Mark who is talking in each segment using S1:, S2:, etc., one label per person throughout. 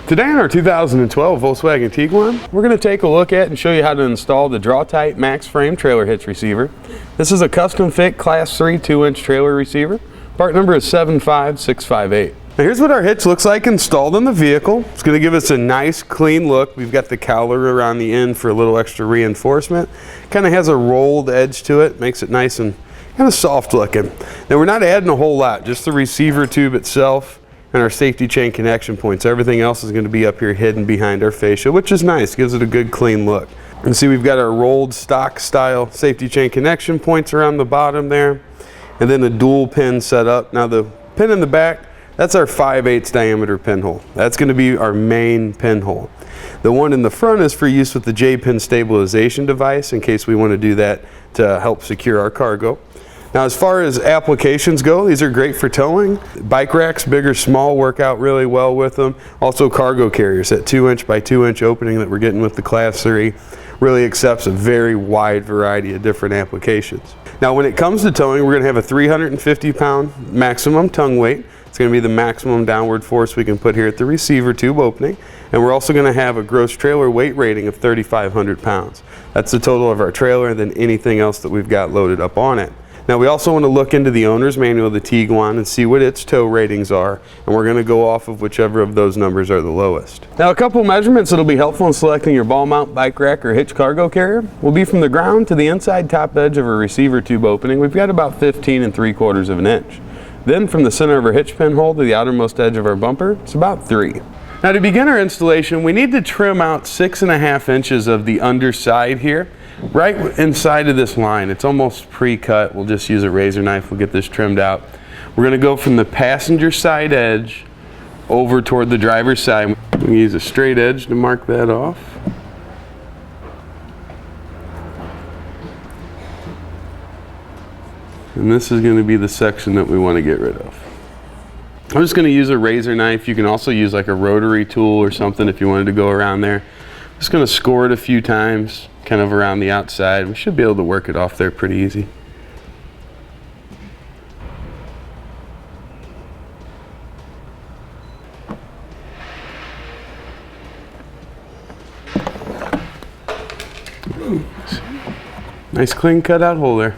S1: Today on our 2012 Volkswagen Tiguan, we're going to take a look at and show you how to install the Draw-Tite Max-Frame trailer hitch receiver. This is a custom fit Class 3 2-inch trailer receiver. Part number is 75658. Now here's what our hitch looks like installed in the vehicle. It's going to give us a nice clean look. We've got the cowler around the end for a little extra reinforcement. Kind of has a rolled edge to it, makes it nice and kind of soft looking. Now we're not adding a whole lot, just the receiver tube itself and our safety chain connection points. Everything else is going to be up here hidden behind our fascia, which is nice, gives it a good clean look. And see, we've got our rolled stock style safety chain connection points around the bottom there, and then a dual pin set up. Now the pin in the back, that's our 5/8 diameter pinhole. That's going to be our main pinhole. The one in the front is for use with the J-pin stabilization device in case we want to do that to help secure our cargo. Now as far as applications go, these are great for towing. Bike racks, big or small, work out really well with them. Also cargo carriers, that 2-inch by 2-inch opening that we're getting with the Class 3 really accepts a very wide variety of different applications. Now when it comes to towing, we're going to have a 350-pound maximum tongue weight. It's going to be the maximum downward force we can put here at the receiver tube opening. And we're also going to have a gross trailer weight rating of 3,500 pounds. That's the total of our trailer and then anything else that we've got loaded up on it. Now we also want to look into the owner's manual of the Tiguan and see what its tow ratings are, and we're going to go off of whichever of those numbers are the lowest. Now a couple measurements that'll be helpful in selecting your ball mount, bike rack, or hitch cargo carrier will be from the ground to the inside top edge of our receiver tube opening. We've got about 15 3/4 of an inch. Then from the center of our hitch pinhole to the outermost edge of our bumper, it's about 3. Now to begin our installation, we need to trim out 6.5 inches of the underside here, right inside of this line. It's almost pre-cut. We'll just use a razor knife. We'll get this trimmed out. We're going to go from the passenger side edge over toward the driver's side. We can use a straight edge to mark that off. And this is going to be the section that we want to get rid of. I'm just going to use a razor knife. You can also use like a rotary tool or something if you wanted to go around there. Just going to score it a few times, kind of around the outside. We should be able to work it off there pretty easy. Nice clean cutout hole there.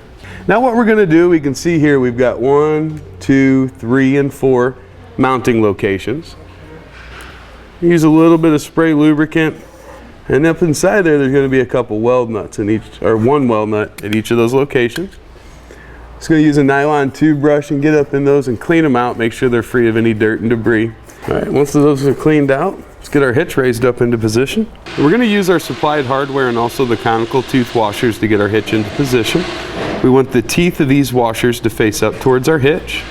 S1: Now what we're going to do, we can see here we've got 1, 2, 3, and 4 mounting locations. Use a little bit of spray lubricant, and up inside there there's going to be a couple weld nuts in each, or one weld nut at each of those locations. Just going to use a nylon tube brush and get up in those and clean them out, make sure they're free of any dirt and debris. Alright, once those are cleaned out, let's get our hitch raised up into position. We're going to use our supplied hardware and also the conical tooth washers to get our hitch into position. We want the teeth of these washers to face up towards our hitch.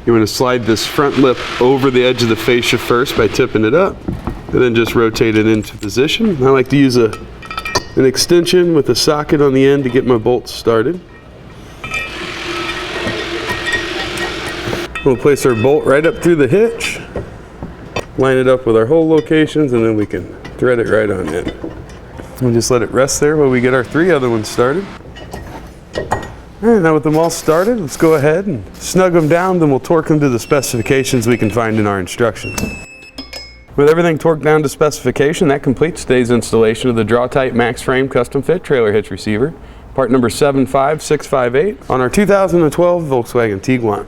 S1: You want to slide this front lip over the edge of the fascia first by tipping it up, and then just rotate it into position. I like to use an extension with a socket on the end to get my bolts started. We'll place our bolt right up through the hitch, line it up with our hole locations, and then we can thread it right on in. We'll just let it rest there while we get our 3 other ones started. Alright, now with them all started, let's go ahead and snug them down, then we'll torque them to the specifications we can find in our instructions. With everything torqued down to specification, that completes today's installation of the Draw-Tite Max-Frame Custom Fit Trailer Hitch Receiver, part number 75658 on our 2012 Volkswagen Tiguan.